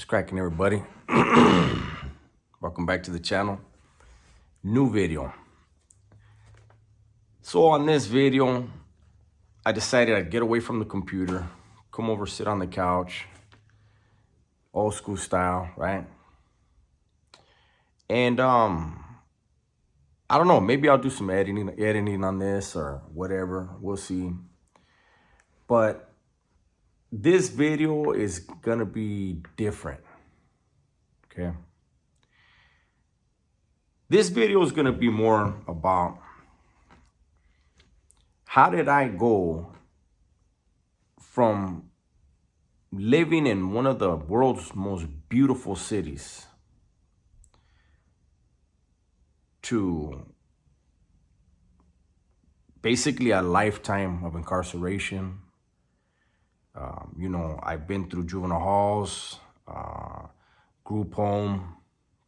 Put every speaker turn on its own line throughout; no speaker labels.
What's cracking, everybody? Welcome back to the channel. New video. So on this video, I decided I'd get away from the computer, come over, sit on the couch, old school style, right? And I don't know, maybe I'll do some editing on this or whatever. We'll see. But this video is gonna be different. Okay. This video is gonna be more about how did I go from living in one of the world's most beautiful cities to basically a lifetime of incarceration. I've been through juvenile halls, group home,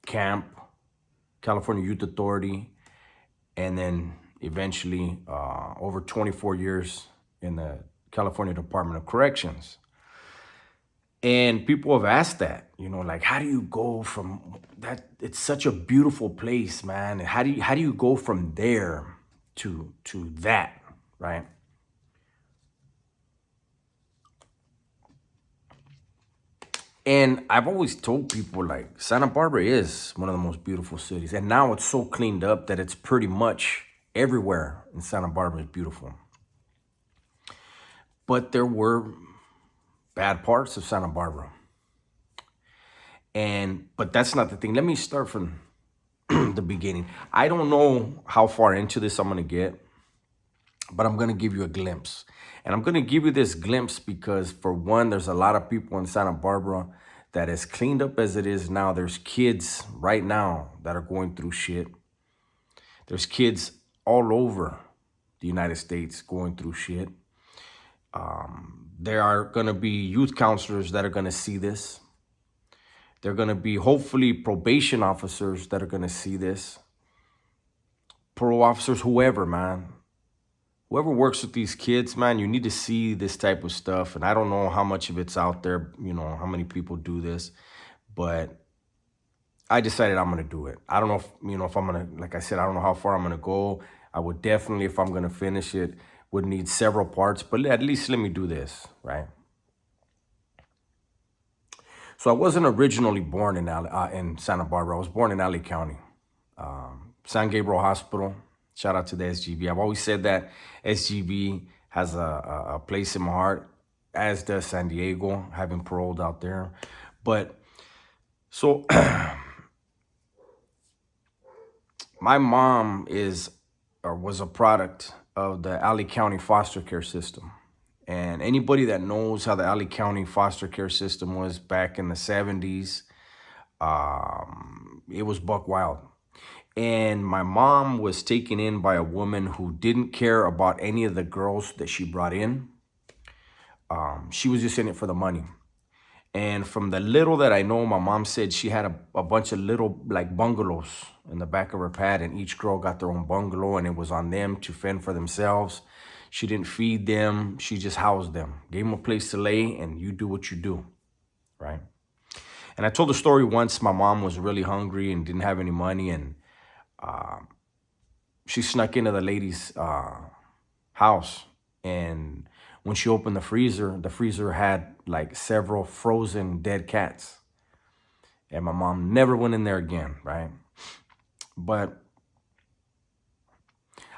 camp, California Youth Authority, and then eventually over 24 years in the California Department of Corrections. And people have asked that, like, how do you go from that? It's such a beautiful place, man. And how do you go from there to that, right? And I've always told people, like, Santa Barbara is one of the most beautiful cities. And now it's so cleaned up that it's pretty much everywhere in Santa Barbara is beautiful. But there were bad parts of Santa Barbara. But that's not the thing. Let me start from the beginning. I don't know how far into this I'm going to get, but I'm going to give you a glimpse. And I'm going to give you this glimpse because, for one, there's a lot of people in Santa Barbara that, as cleaned up as it is now, there's kids right now that are going through shit. There's kids all over the United States going through shit. There are going to be youth counselors that are going to see this. There are going to be, hopefully, probation officers that are going to see this. Parole officers, whoever, man. Whoever works with these kids, man, you need to see this type of stuff. And I don't know how much of it's out there, how many people do this. But I decided I'm going to do it. I don't know if I'm going to, like I said, I don't know how far I'm going to go. I would definitely, if I'm going to finish it, would need several parts. But at least let me do this, right? So I wasn't originally born in Santa Barbara. I was born in LA County, San Gabriel Hospital. Shout out to the SGV. I've always said that SGV has a place in my heart, as does San Diego, having paroled out there. But so my mom was a product of the LA County foster care system. And anybody that knows how the LA County foster care system was back in the 70s, it was buck wild. And my mom was taken in by a woman who didn't care about any of the girls that she brought in. She was just in it for the money. And from the little that I know, my mom said she had a bunch of little, like, bungalows in the back of her pad, and each girl got their own bungalow, and it was on them to fend for themselves. She didn't feed them. She just housed them, gave them a place to lay, and you do what you do, right? And I told the story once. My mom was really hungry and didn't have any money, and she snuck into the lady's house. And when she opened the freezer had like several frozen dead cats. And my mom never went in there again, right? But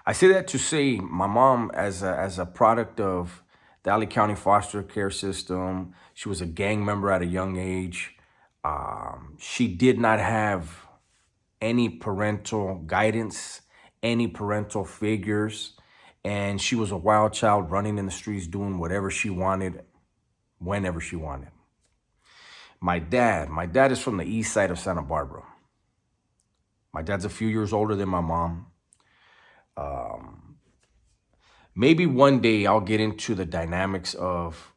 I say that to say my mom, as a product of the LA County foster care system, she was a gang member at a young age. She did not have any parental guidance, any parental figures, and she was a wild child running in the streets, doing whatever she wanted, whenever she wanted. My dad is from the east side of Santa Barbara. My dad's a few years older than my mom. Maybe one day I'll get into the dynamics of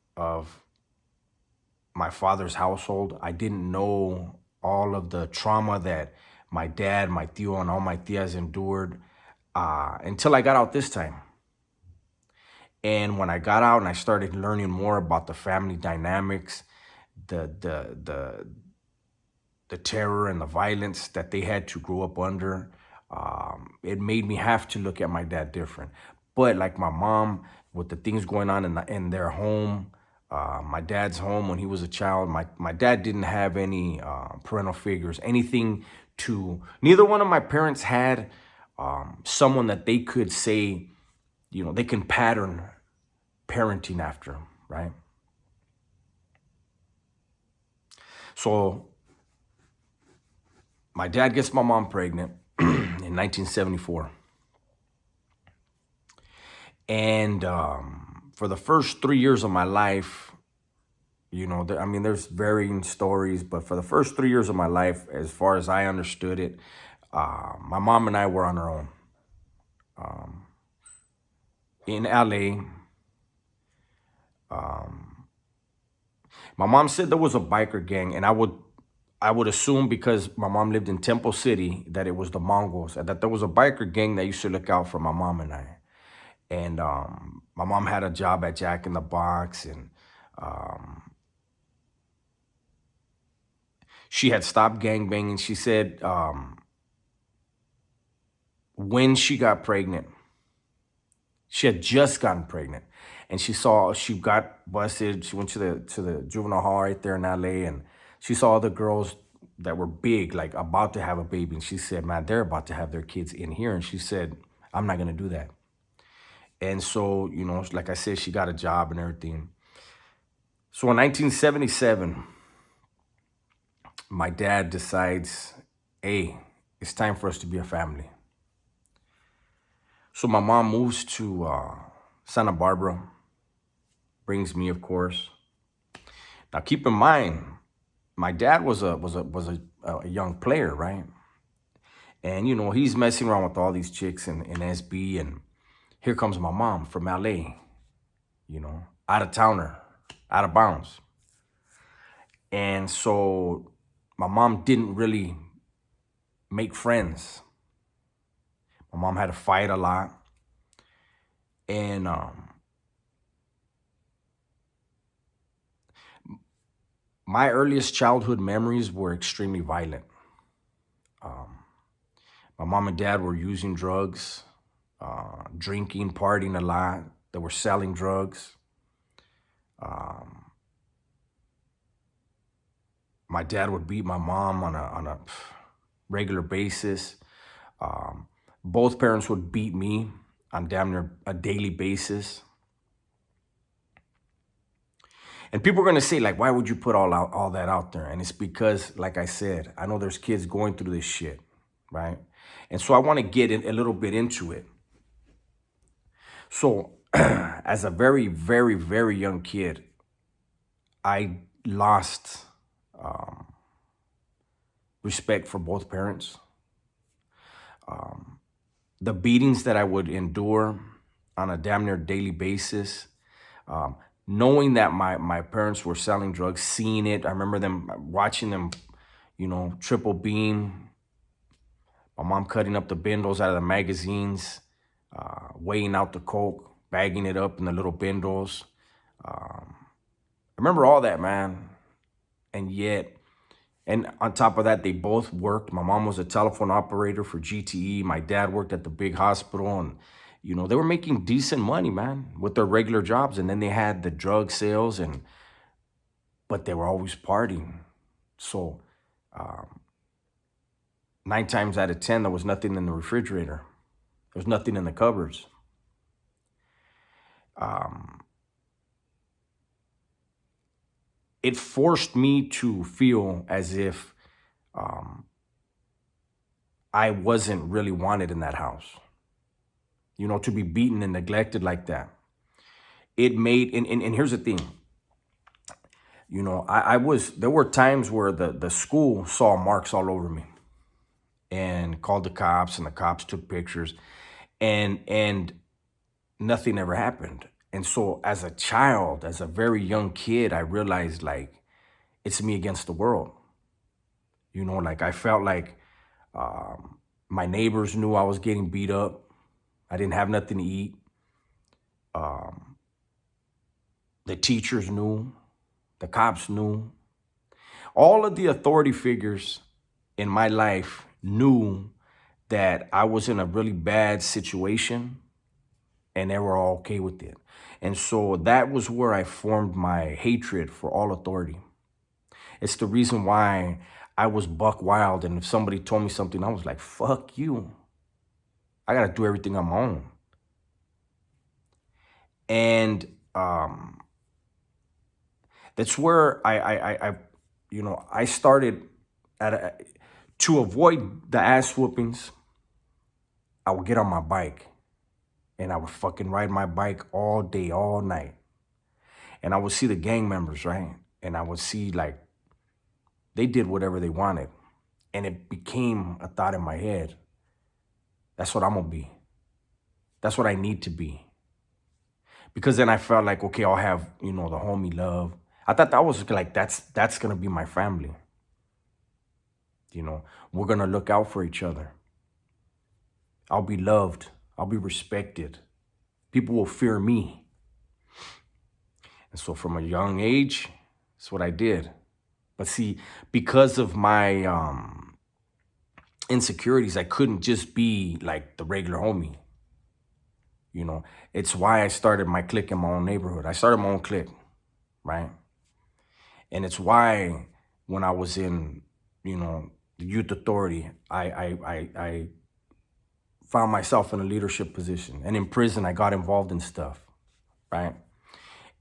my father's household. I didn't know all of the trauma that my dad, my tío, and all my tías endured until I got out this time. And when I got out and I started learning more about the family dynamics, the the terror and the violence that they had to grow up under, it made me have to look at my dad different. But like my mom, with the things going on in their home, my dad's home when he was a child, my dad didn't have any parental figures, anything to, neither one of my parents had someone that they could say, they can pattern parenting after, right? So my dad gets my mom pregnant in 1974. And for the first 3 years of my life, there's varying stories, but for the first 3 years of my life, as far as I understood it, my mom and I were on our own. In LA, my mom said there was a biker gang, and I would assume, because my mom lived in Temple City, that it was the Mongols, and that there was a biker gang that used to look out for my mom and I. And my mom had a job at Jack in the Box, and she had stopped gangbanging. She said when she got pregnant, she had just gotten pregnant, and she got busted. She went to the juvenile hall right there in LA, and she saw other girls that were big, like about to have a baby. And she said, man, they're about to have their kids in here. And she said, I'm not going to do that. And so, like I said, she got a job and everything. So in 1977, my dad decides, hey, it's time for us to be a family. So my mom moves to Santa Barbara, brings me, of course. Now, keep in mind, my dad was a young player, right? And he's messing around with all these chicks in SB, and here comes my mom from LA, out of towner, out of bounds. And so my mom didn't really make friends. My mom had to fight a lot. And my earliest childhood memories were extremely violent. My mom and dad were using drugs, drinking, partying a lot. They were selling drugs. My dad would beat my mom on a regular basis. Both parents would beat me on damn near a daily basis. And people are going to say, like, why would you put all that out there? And it's because, like I said, I know there's kids going through this shit, right? And so I want to get a little bit into it. So as a very, very, very young kid, I lost respect for both parents. The beatings that I would endure on a damn near daily basis, knowing that my parents were selling drugs, seeing it. I remember watching them, triple beam. My mom cutting up the bindles out of the magazines, weighing out the coke, bagging it up in the little bindles. I remember all that, man. And on top of that, they both worked. My mom was a telephone operator for GTE. My dad worked at the big hospital, and they were making decent money, man, with their regular jobs. And then they had the drug sales, but they were always partying. So 9 times out of 10, there was nothing in the refrigerator. There was nothing in the cupboards. It forced me to feel as if I wasn't really wanted in that house. To be beaten and neglected like that. It made, and here's the thing. There were times where the school saw marks all over me and called the cops, and the cops took pictures, and nothing ever happened. And so as a child, as a very young kid, I realized, like, it's me against the world. Like, I felt like my neighbors knew I was getting beat up. I didn't have nothing to eat. The teachers knew. The cops knew. All of the authority figures in my life knew that I was in a really bad situation, and they were all okay with it. And so that was where I formed my hatred for all authority. It's the reason why I was buck wild, and if somebody told me something, I was like, fuck you. I got to do everything on my own. And that's where I started to avoid the ass whoopings. I would get on my bike and I would fucking ride my bike all day, all night. And I would see the gang members, right? And I would see like they did whatever they wanted. And it became a thought in my head. That's what I'm gonna be. That's what I need to be. Because then I felt like, okay, I'll have, the homie love. I thought that was like, that's gonna be my family. We're gonna look out for each other. I'll be loved. I'll be respected. People will fear me. And so from a young age, that's what I did. But see, because of my insecurities, I couldn't just be like the regular homie. It's why I started my clique in my own neighborhood. I started my own clique, right? And it's why when I was in, the youth authority, I found myself in a leadership position. And in prison, I got involved in stuff, right?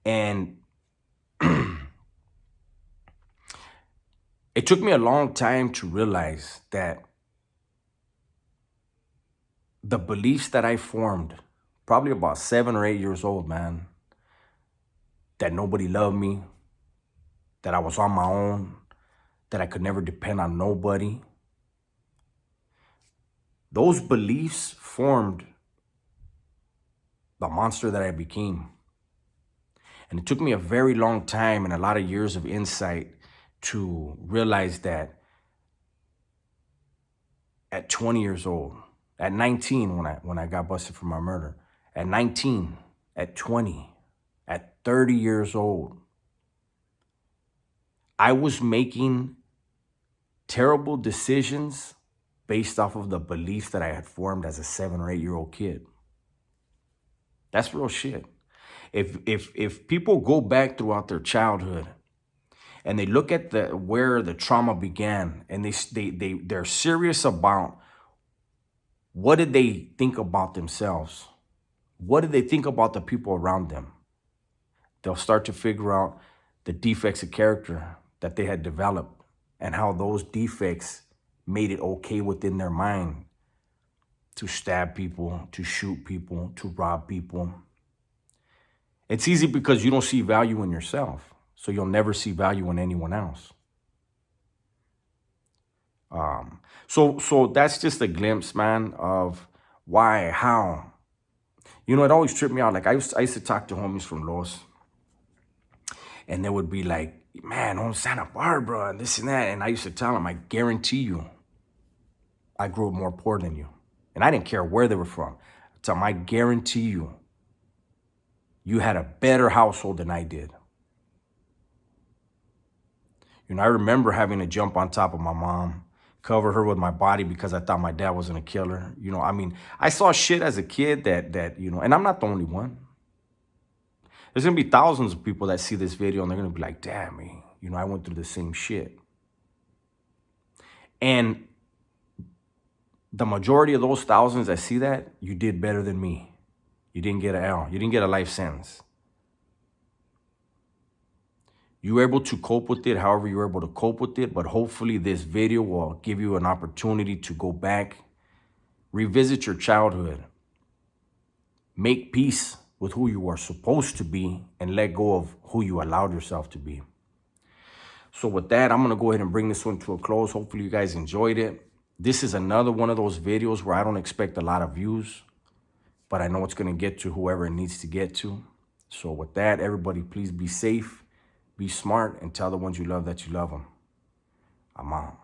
And it took me a long time to realize that the beliefs that I formed, probably about 7 or 8 years old, man, that nobody loved me, that I was on my own, that I could never depend on nobody. Those beliefs formed the monster that I became. And it took me a very long time and a lot of years of insight to realize that at 20 years old, at 19 when I got busted for my murder, at 19, at 20, at 30 years old, I was making terrible decisions based off of the beliefs that I had formed as a 7 or 8 year old kid. That's real shit. If people go back throughout their childhood and they look at where the trauma began, and they're serious about what did they think about themselves, what did they think about the people around them, they'll start to figure out the defects of character that they had developed and how those defects made it okay within their mind to stab people, to shoot people, to rob people. It's easy because you don't see value in yourself, so you'll never see value in anyone else. So that's just a glimpse, man, of why, how. It always tripped me out. Like I used to talk to homies from Los, and they would be like, man, on Santa Barbara and this and that. And I used to tell them, I guarantee you, I grew up more poor than you. And I didn't care where they were from. I tell them, I guarantee you, you had a better household than I did. I remember having to jump on top of my mom, cover her with my body because I thought my dad wasn't a killer. I saw shit as a kid that and I'm not the only one. There's going to be thousands of people that see this video and they're going to be like, damn, man, I went through the same shit. And the majority of those thousands that see that, you did better than me. You didn't get an L. You didn't get a life sentence. You were able to cope with it however you were able to cope with it, but hopefully this video will give you an opportunity to go back, revisit your childhood, make peace with who you are supposed to be, and let go of who you allowed yourself to be. So with that, I'm going to go ahead and bring this one to a close. Hopefully you guys enjoyed it. This is another one of those videos where I don't expect a lot of views, but I know it's going to get to whoever it needs to get to. So with that, everybody, please be safe, be smart, and tell the ones you love that you love them. I'm out.